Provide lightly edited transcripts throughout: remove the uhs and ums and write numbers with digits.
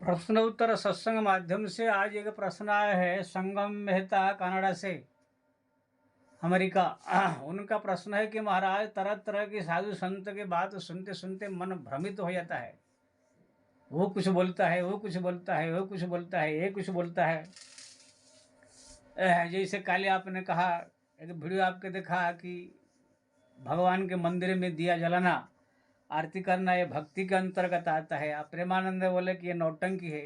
प्रश्न उत्तर सत्संग माध्यम से आज एक प्रश्न आया है संगम मेहता कनाडा से, अमेरिका। उनका प्रश्न है कि महाराज, तरह तरह के साधु संत की बात सुनते सुनते मन भ्रमित हो जाता है। वो कुछ बोलता है, वो कुछ बोलता है, वो कुछ बोलता है, ये कुछ बोलता है। जैसे काले आपने कहा, एक वीडियो आपके देखा कि भगवान के मंदिर में दिया जलाना, आरती करना, ये भक्ति के अंतर्गत आता है। आप प्रेमानंद बोले कि ये नौटंकी है।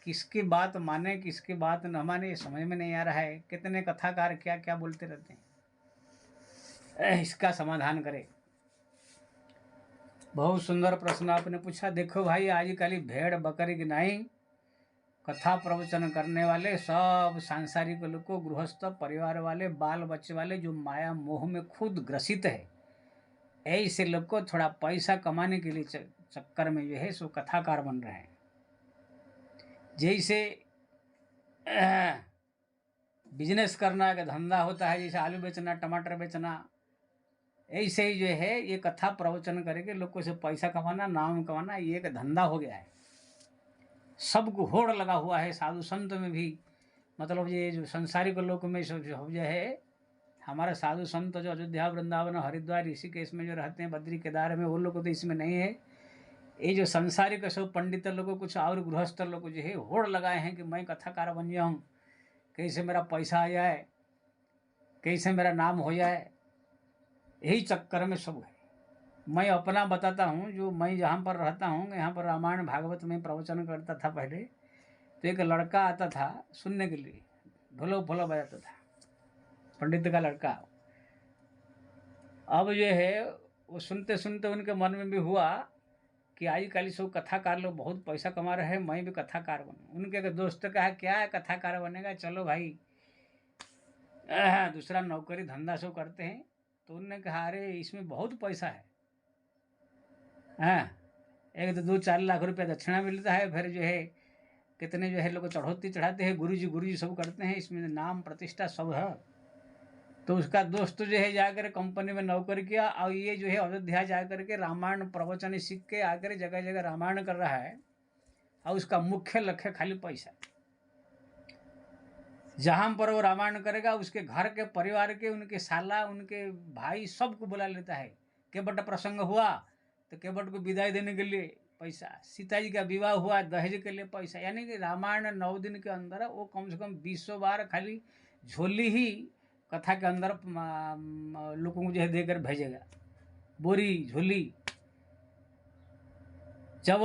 किसकी बात माने किसकी बात न माने ये समझ में नहीं आ रहा है। कितने कथाकार क्या क्या बोलते रहते हैं। इसका समाधान करें। बहुत सुंदर प्रश्न आपने पूछा। देखो भाई, आजकल भेड़ बकरी की नहीं, कथा प्रवचन करने वाले सब सांसारिक लोग को, गृहस्थ परिवार वाले, बाल बच्चे वाले, जो माया मोह में खुद ग्रसित है, ऐसे लोग को थोड़ा पैसा कमाने के लिए चक्कर में जो है सो कथाकार बन रहे हैं। जैसे बिजनेस करना का धंधा होता है, जैसे आलू बेचना, टमाटर बेचना, ऐसे ही जो है ये कथा प्रवचन करके लोग को से पैसा कमाना, नाम कमाना, ये एक धंधा हो गया है। सबको होड़ लगा हुआ है। साधु संत में भी, मतलब ये जो संसारिक लोक में जो है, हमारे साधु संत जो अयोध्या, वृंदावन, हरिद्वार, ऋषिकेश में जो रहते हैं, बद्री केदार में, वो लोग तो इसमें नहीं है। ये जो संसारिक सब पंडित लोग, कुछ और गृहस्थ लोग जो है होड़ लगाए हैं कि मैं कथाकार बन जाऊँ, कैसे मेरा पैसा आ जाए, कैसे मेरा नाम हो जाए, यही चक्कर में सब है। मैं अपना बताता हूँ, जो मैं जहाँ पर रहता हूँ, यहाँ पर रामायण भागवत में प्रवचन करता था पहले। तो एक लड़का आता था सुनने के लिए, ढोलो फोलो बजाता था, पंडित का लड़का। अब जो है वो सुनते सुनते उनके मन में भी हुआ कि आजकल सब कथाकार लोग बहुत पैसा कमा रहे हैं, मैं भी कथाकार बनूँ। उनके एक दोस्त कहा, क्या है कथाकार बनेगा, चलो भाई दूसरा नौकरी धंधा सब करते हैं। तो उनने कहा, अरे इसमें बहुत पैसा है। हाँ, एक तो 2-4 लाख रुपया दक्षिणा मिलता है, फिर जो है कितने जो है लोग चढ़ौती चढ़ाते हैं, गुरु जी सब करते हैं, इसमें नाम प्रतिष्ठा सब है। तो उसका दोस्त जो है जाकर कंपनी में नौकरी किया, और ये जो है अयोध्या जाकर के रामायण प्रवचन सीख के आकर जगह जगह रामायण कर रहा है, और उसका मुख्य लक्ष्य खाली पैसा। जहाँ पर वो रामायण करेगा, उसके घर के परिवार के, उनके साला, उनके भाई, सबको बुला लेता है। केवट प्रसंग हुआ तो केवट को विदाई देने के लिए पैसा, सीता जी का विवाह हुआ दहेज के लिए पैसा। यानी कि रामायण 9 दिन के अंदर वो कम से कम 20 बार खाली झोली ही कथा के अंदर लोगों को जो है देकर भेजेगा, बोरी झोली। जब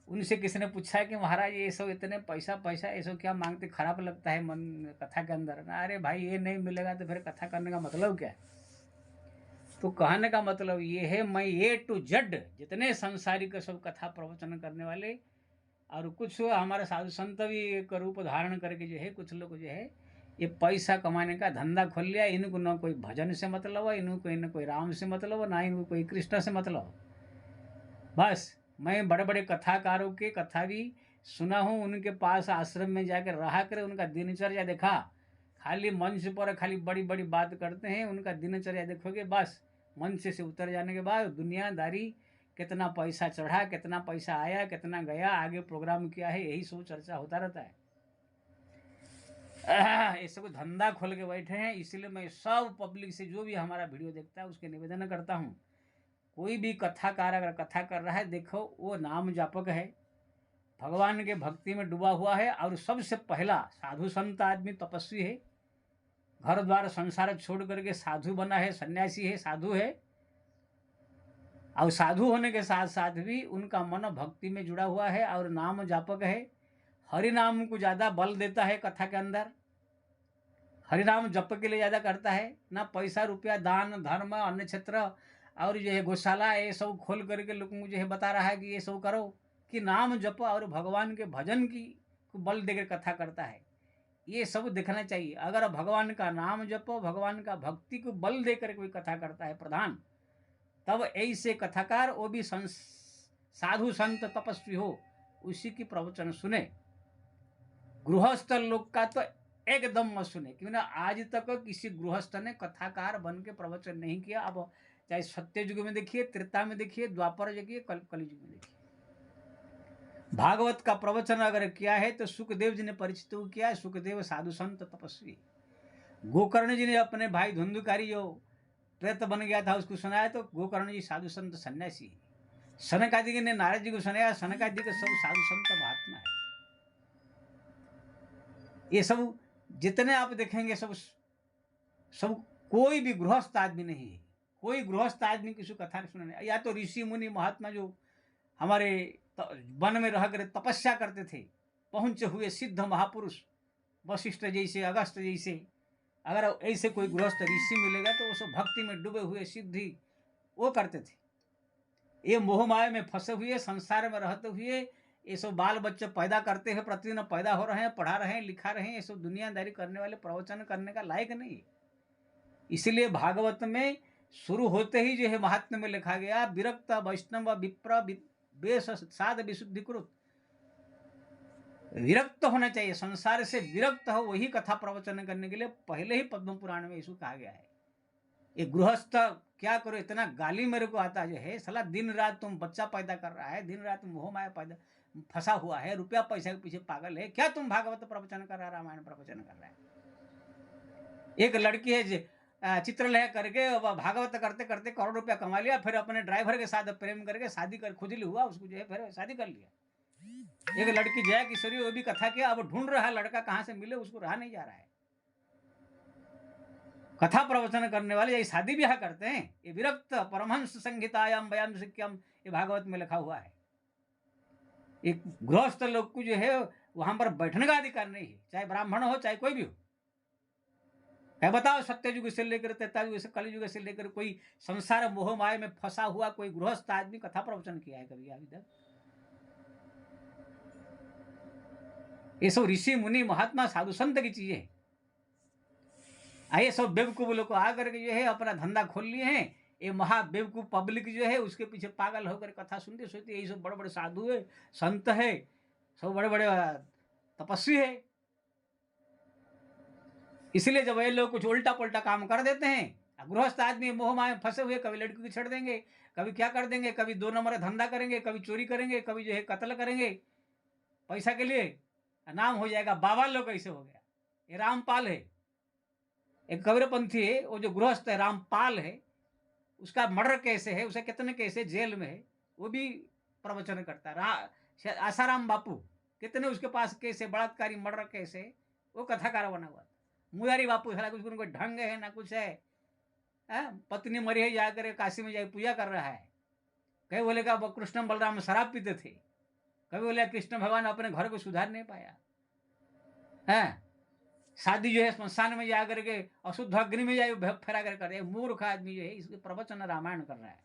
उनसे किसी ने पूछा है कि महाराज ये सब इतने पैसा पैसा ये सब क्या मांगते, खराब लगता है मन कथा के अंदर ना। अरे भाई, ये नहीं मिलेगा तो फिर कथा करने का मतलब क्या है। तो कहने का मतलब ये है, मैं A to Z जितने संसारिक सब कथा प्रवचन करने वाले, और कुछ हमारे साधु संत भी एक रूप धारण करके जो है, कुछ लोग जो है ये पैसा कमाने का धंधा खोल लिया। इनको ना कोई भजन से मतलब है, इनको न कोई राम से मतलब, ना इनको कोई कृष्ण से मतलब। बस मैं बड़े बड़े कथाकारों के कथा भी सुना हूँ, उनके पास आश्रम में जाकर रहा कर उनका दिनचर्या देखा। खाली मंच पर खाली बड़ी बड़ी बात करते हैं, उनका दिनचर्या देखोगे बस मंच से उतर जाने के बाद दुनियादारी, कितना पैसा चढ़ा, कितना पैसा आया, कितना गया, आगे प्रोग्राम किया है, यही सब चर्चा होता रहता है। ये सब धंधा खोल के बैठे हैं। इसलिए मैं सब पब्लिक से, जो भी हमारा वीडियो देखता है, उसके निवेदन करता हूँ, कोई भी कथाकार अगर कथा कर रहा है, देखो वो नाम जापक है, भगवान के भक्ति में डूबा हुआ है, और सबसे पहला साधु संत आदमी तपस्वी है, घर द्वार संसार छोड़ करके साधु बना है, सन्यासी है, साधु है। और साधु होने के साथ साथ भी उनका मन भक्ति में जुड़ा हुआ है और नाम जापक है। हरि नाम को ज़्यादा बल देता है कथा के अंदर, हरि नाम जप के लिए ज़्यादा करता है, ना पैसा रुपया, दान धर्म, अन्य क्षेत्र और जो है गौशाला, ये सब खोल करके लोगों को जो है बता रहा है कि ये सब करो, कि नाम जपो और भगवान के भजन की को बल देकर कथा करता है। ये सब देखना चाहिए। अगर भगवान का नाम जपो, भगवान का भक्ति को बल देकर कोई कथा करता है प्रधान, तब ऐसे कथाकार, वो भी साधु संत तपस्वी हो, उसी की प्रवचन सुने। गृहस्थ लोग का तो एकदम मत सुने, क्यों ना आज तक किसी गृहस्थ ने कथाकार बन के प्रवचन नहीं किया। अब चाहे सत्य युग में देखिए, त्रेता में देखिए, द्वापर देखिए, कलयुग में देखिए, भागवत का प्रवचन अगर किया है तो सुखदेव जी ने परिचित किया है। सुखदेव साधु संत तपस्वी। गोकर्ण जी ने अपने भाई धुंधुकारी जो प्रेत बन गया था उसको सुनाया, तो गोकर्ण जी साधु संत सन्यासी। सनकादि ने नारद जी को सुनाया। सनकादि के सब साधु संत महात्मा है। ये सब जितने आप देखेंगे सब सब कोई भी गृहस्थ आदमी नहीं है। कोई गृहस्थ आदमी किसी कथा नहीं सुनने, या तो ऋषि मुनि महात्मा जो हमारे वन में रह कर तपस्या करते थे, पहुंचे हुए सिद्ध महापुरुष वशिष्ठ जैसे, अगस्त जैसे, अगर ऐसे कोई गृहस्थ ऋषि मिलेगा तो वो सब भक्ति में डूबे हुए सिद्धि वो करते थे। ये मोह माया में फंसे हुए, संसार में रहते हुए ये सब बाल बच्चे पैदा करते हैं, प्रतिदिन पैदा हो रहे हैं, पढ़ा रहे हैं, लिखा रहे हैं, ये सब दुनियादारी करने वाले प्रवचन करने का लायक नहीं है। इसलिए भागवत में शुरू होते ही जो है महात्म्य में लिखा गया, विरक्त वैष्णव विप्र वेश साध विशुद्धिकृत। विरक्त होना चाहिए, संसार से विरक्त हो, वही कथा प्रवचन करने के लिए पहले ही पद्म पुराण में इसको कहा गया है। ये गृहस्थ क्या करो, इतना गाली मेरे को आता जो है, साला दिन रात तुम बच्चा पैदा कर रहा है, दिन रात मोह माया पैदा फंसा हुआ है, रुपया पैसा के पीछे पागल है, क्या तुम भागवत प्रवचन कर रहा है, रामायण प्रवचन कर रहा है। एक लड़की है चित्रलेख करके भागवत करते करते करोड़ रुपया कमा लिया, फिर अपने ड्राइवर के साथ प्रेम करके शादी कर, खुजली हुआ उसको जो है, फिर शादी कर लिया। एक लड़की जया किशोरी, वो भी कथा किया, अब ढूंढ रहा है लड़का कहाँ से मिले, उसको रहा नहीं जा रहा है। कथा प्रवचन करने वाले यही शादी ब्याह करते हैं। ये विरक्त परमहंस संहितायाम बयान सिक्यम, ये भागवत में लिखा हुआ है। एक गृहस्थ लोग को जो है वहां पर बैठने का अधिकार नहीं है, चाहे ब्राह्मण हो चाहे कोई भी हो। क्या बताओ, सत्य युग से लेकर त्रेता युग से कलि युग से लेकर कोई संसार मोह माया में फंसा हुआ कोई गृहस्थ आदमी कथा प्रवचन किया है कभी अभी तक? ये सब ऋषि मुनि महात्मा साधु संत की चीजें है। आइए सब बेवकूफ लोग को आकर के जो है अपना धंधा खोल लिए हैं। ये महा बेवकूफ पब्लिक जो है उसके पीछे पागल होकर कथा सुनते सुनते, यही सब बड़े बड़े साधु है, संत है, सब बड़े बड़े तपस्वी है। इसलिए जब ये लोग कुछ उल्टा पुल्टा काम कर देते हैं, गृहस्थ आदमी मोह माया फंसे हुए, कभी लड़की को छेड़ देंगे, कभी क्या कर देंगे, कभी 2 नंबर धंधा करेंगे, कभी चोरी करेंगे, कभी जो है कत्ल करेंगे पैसा के लिए, नाम हो जाएगा बाबा लोग। कैसे हो गया, ये रामपाल है, एक कबीरपंथी है, वो जो गृहस्थ है रामपाल है, उसका मर्डर केस है, उसे कितने केस है, जेल में है, वो भी प्रवचन करता है। आसाराम बापू कितने उसके पास केस है, बलात्कारी मर्डर केस है, वो कथाकार बना हुआ। मुरारी बापू साला कुछ कोई ढंग है ना कुछ है, पत्नी मरी है, जाकर काशी में जाकर पूजा कर रहा है। कहीं बोले का कृष्ण बलराम शराब पीते थे, कभी बोले कृष्ण भगवान अपने घर को सुधार नहीं पाया है। शादी जो है स्मशान में जाकर के अशुद्ध अग्नि में जाए फेरा कर रहे, मूर्ख आदमी जो है इसके प्रवचन रामायण कर रहा है।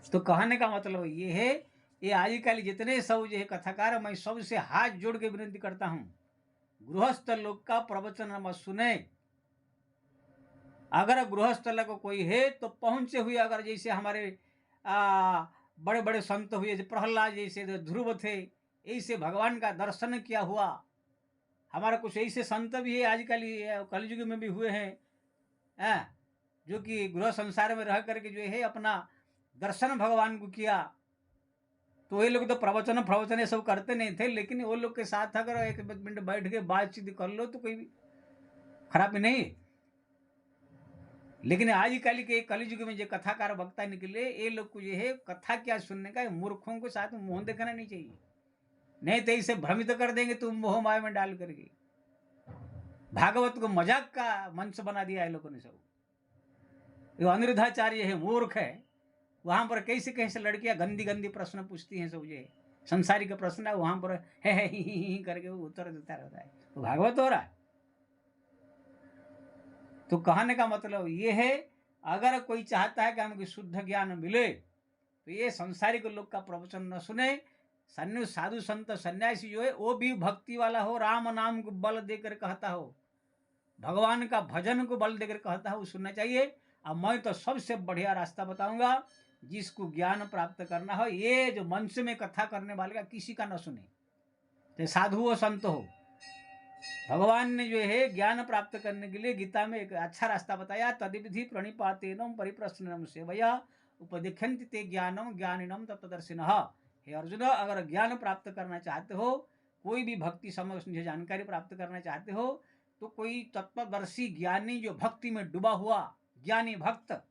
तो कहने का मतलब ये है, ये आजकल जितने सब जो है कथाकार, मैं सबसे हाथ जोड़ के विनती करता हूँ, गृहस्थ लोग का प्रवचन मत सुने। अगर गृहस्थ लोग कोई है तो पहुंचे हुए, अगर जैसे हमारे बड़े बड़े संत हुए, प्रहलाद जैसे ध्रुव थे, ऐसे भगवान का दर्शन किया हुआ, हमारा कुछ ऐसे संत भी है आजकल कलयुग में भी हुए हैं, जो कि गृह संसार में रह करके जो है अपना दर्शन भगवान को किया। तो ये लोग तो प्रवचन ये सब करते नहीं थे, लेकिन वो लोग के साथ अगर 1 मिनट बैठ के बातचीत कर लो तो कोई खराबी नहीं है। लेकिन आजकल के कलयुग में जो कथाकार वक्ता निकले, ये लोग को जो है कथा क्या सुनने का, मूर्खों के साथ मुंह देखना नहीं चाहिए, नहीं तो इसे भ्रमित कर देंगे तुम मोह माया में डाल करके। भागवत को मजाक का मंच बना दिया है लोगों ने सब। जो अनिरुद्धाचार्य है मूर्ख है, वहां पर कैसे कैसे लड़कियां गंदी गंदी प्रश्न पूछती हैं, सब ये संसारिक प्रश्न है, वहां पर है ही करके वो उत्तर देता रहता है। तो भागवत हो रहा है। तो कहने का मतलब ये है, अगर कोई चाहता है कि हमें शुद्ध ज्ञान मिले तो ये संसारिक लोग का प्रवचन न सुने। साधु संत सन्यासी जो है वो भी भक्ति वाला हो, राम नाम को बल देकर कहता हो, भगवान का भजन को बल देकर कहता हो, सुनना चाहिए। अब मैं तो सबसे बढ़िया रास्ता बताऊंगा, जिसको ज्ञान प्राप्त करना हो, ये जो मंच में कथा करने वाले का किसी का न सुने, तो साधु हो संत हो। भगवान ने जो है ज्ञान प्राप्त करने के लिए गीता में एक अच्छा रास्ता बताया, तद्विधि प्रणिपातेन परिप्रश्नम सेवया उपदिख्यन्ति ते ज्ञानम ज्ञानिनम तत्त्वदर्शिनः। हे अर्जुन, अगर ज्ञान प्राप्त करना चाहते हो, कोई भी भक्ति समझ जानकारी प्राप्त करना चाहते हो, तो कोई तत्वदर्शी ज्ञानी जो भक्ति में डूबा हुआ ज्ञानी भक्त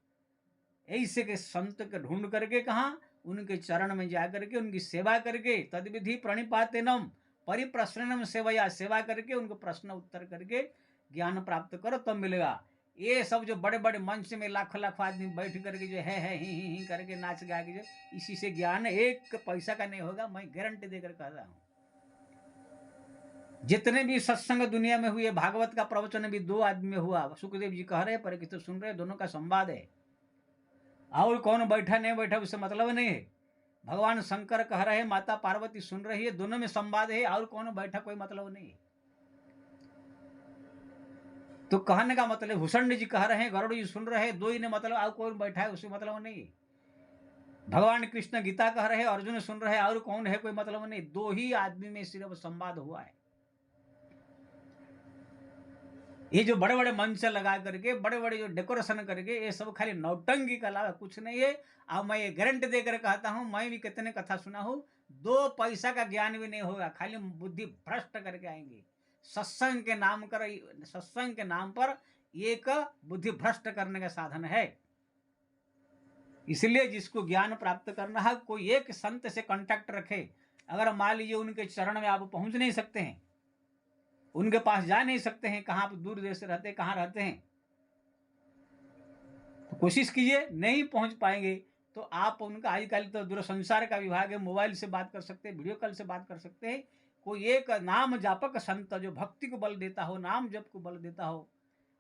ऐसे के संत के ढूंढ करके कहाँ उनके चरण में जा करके उनकी सेवा करके तद्विधि प्रणिपातेनम परिप्रश्नम सेवया, सेवा करके उनको प्रश्न उत्तर करके ज्ञान प्राप्त करो तब मिलेगा। ये सब जो बड़े बड़े मंच में लाखों लाखों आदमी बैठ करके जो है ही करके नाच गा के जो इसी से ज्ञान एक पैसा का नहीं होगा, मैं गारंटी देकर कह रहा हूँ। जितने भी सत्संग दुनिया में हुए, भागवत का प्रवचन भी 2 आदमी में हुआ, सुखदेव जी कह रहे हैं, परीक्षित सुन रहे, दोनों का संवाद है, और कौन बैठा नहीं बैठा उससे मतलब नहीं है। भगवान शंकर कह रहे हैं, माता पार्वती सुन रही है, दोनों में संवाद है, और कौन बैठा कोई मतलब नहीं है। तो कहने का मतलब भूषण जी कह रहे हैं, गरुड़ जी सुन रहे हैं, 2 ही ने मतलब, और कौन बैठा है उससे मतलब नहीं है। भगवान कृष्ण गीता कह रहे हैं, अर्जुन सुन रहे हैं, और कौन है कोई मतलब नहीं, 2 ही आदमी में सिर्फ संवाद हुआ है। ये जो बड़े बड़े मंच लगा करके बड़े बड़े जो डेकोरेशन करके ये सब खाली नौटंकी का अलावा कुछ नहीं है। अब मैं ये गारंटी देकर कहता हूँ, मैं भी कितने कथा सुना हूँ, 2 पैसा का ज्ञान भी नहीं होगा, खाली बुद्धि भ्रष्ट करके आएंगे। सत्संग के नाम पर एक बुद्धि भ्रष्ट करने का साधन है। इसलिए जिसको ज्ञान प्राप्त करना है, कोई एक संत से कांटेक्ट रखे। अगर मान लीजिए उनके चरण में आप पहुंच नहीं सकते हैं, उनके पास जा नहीं सकते हैं, कहाँ दूर देश से रहते, कहाँ रहते हैं, तो कोशिश कीजिए, नहीं पहुंच पाएंगे तो आप उनका, आजकल तो दूरसंचार का विभाग है, मोबाइल से बात कर सकते हैं, वीडियो कॉल से बात कर सकते हैं। कोई एक नाम जापक संत जो भक्ति को बल देता हो, नाम जप को बल देता हो,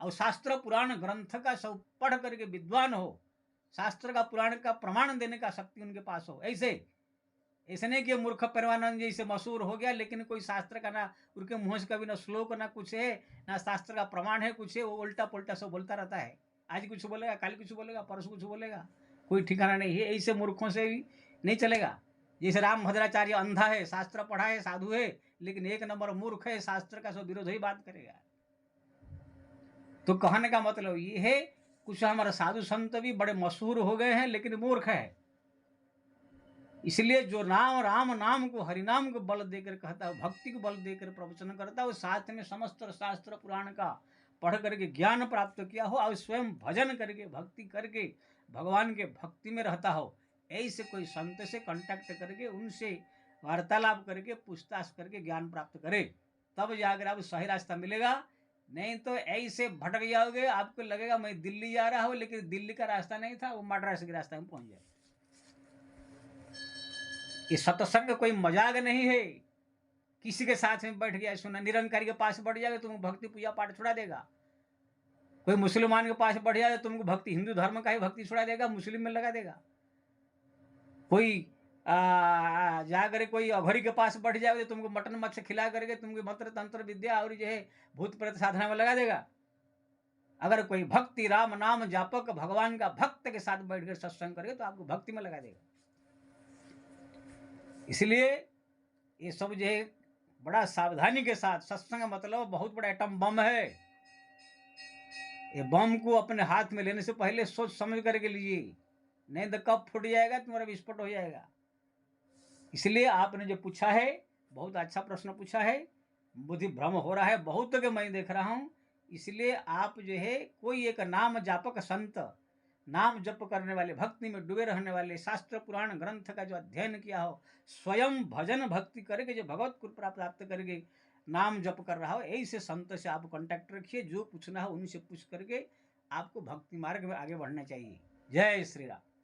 और शास्त्र पुराण ग्रंथ का सब पढ़ करके विद्वान हो, शास्त्र का पुराण का प्रमाण देने का शक्ति उनके पास हो। ऐसे नहीं कि मूर्ख परमानंद जी से मशहूर हो गया, लेकिन कोई शास्त्र का ना उनके मुंह से कभी ना श्लोक ना कुछ है, ना शास्त्र का प्रमाण है कुछ है, वो उल्टा पुल्टा सब बोलता रहता है। आज कुछ बोलेगा, कल कुछ बोलेगा, परसों कुछ बोलेगा, कोई ठिकाना नहीं है। ऐसे मूर्खों से भी नहीं चलेगा। जैसे राम भद्राचार्य अंधा है, शास्त्र पढ़ा है, साधु है, लेकिन 1 नंबर मूर्ख है, शास्त्र का सब विरोध ही बात करेगा। तो कहने का मतलब ये है, कुछ हमारे साधु संत भी बड़े मशहूर हो गए हैं, लेकिन मूर्ख है। इसलिए जो राम नाम को, हरिनाम को बल देकर कहता है, भक्ति को बल देकर प्रवचन करता है, साथ में समस्त शास्त्र पुराण का पढ़ करके ज्ञान प्राप्त किया हो, और स्वयं भजन करके भक्ति करके भगवान के भक्ति में रहता हो, ऐसे कोई संत से कांटेक्ट करके उनसे वार्तालाप करके पूछताछ करके ज्ञान प्राप्त करे, तब जाकर आपको सही रास्ता मिलेगा। नहीं तो ऐसे भटक जाओगे, आपको लगेगा मैं दिल्ली जा रहा हूँ, लेकिन दिल्ली का रास्ता नहीं था, वो मद्रास के रास्ते में पहुंच जाए। ये सत्संग कोई मजाक नहीं है। किसी के साथ में बैठ गया सुना, निरंकारी के पास बढ़ जाएगा तुमको भक्ति पूजा पाठ छुड़ा देगा। कोई मुसलमान के पास बढ़ जाएगा तुमको भक्ति, हिंदू धर्म का ही भक्ति छुड़ा देगा, मुस्लिम में लगा देगा। कोई जाकर कोई अघोरी के पास बढ़ जाएगा तो तुमको मटन मत्स्य खिला करके तुमको मंत्र तंत्र विद्या और जो है भूत प्रेत साधना में लगा देगा। अगर कोई भक्ति राम नाम जापक भगवान का भक्त के साथ बैठकर सत्संग करेगा तो आपको भक्ति में लगा देगा। इसलिए ये सब जो है बड़ा सावधानी के साथ, सत्संग मतलब बहुत बड़ा एटम बम है। ये बम को अपने हाथ में लेने से पहले सोच समझ करके लीजिए, नहीं तो कब फूट जाएगा, तुम्हारा विस्फोट हो जाएगा। इसलिए आपने जो पूछा है बहुत अच्छा प्रश्न पूछा है। बुद्धि भ्रम हो रहा है बहुत के मैं देख रहा हूँ। इसलिए आप जो है कोई एक नाम जापक संत, नाम जप करने वाले, भक्ति में डूबे रहने वाले, शास्त्र पुराण ग्रंथ का जो अध्ययन किया हो, स्वयं भजन भक्ति करके जो भगवत कृपा प्राप्त करके नाम जप कर रहा हो, ऐसे संत से आप कांटेक्ट रखिए। जो पूछना हो उनसे पूछ करके आपको भक्ति मार्ग में आगे बढ़ना चाहिए। जय श्री राम।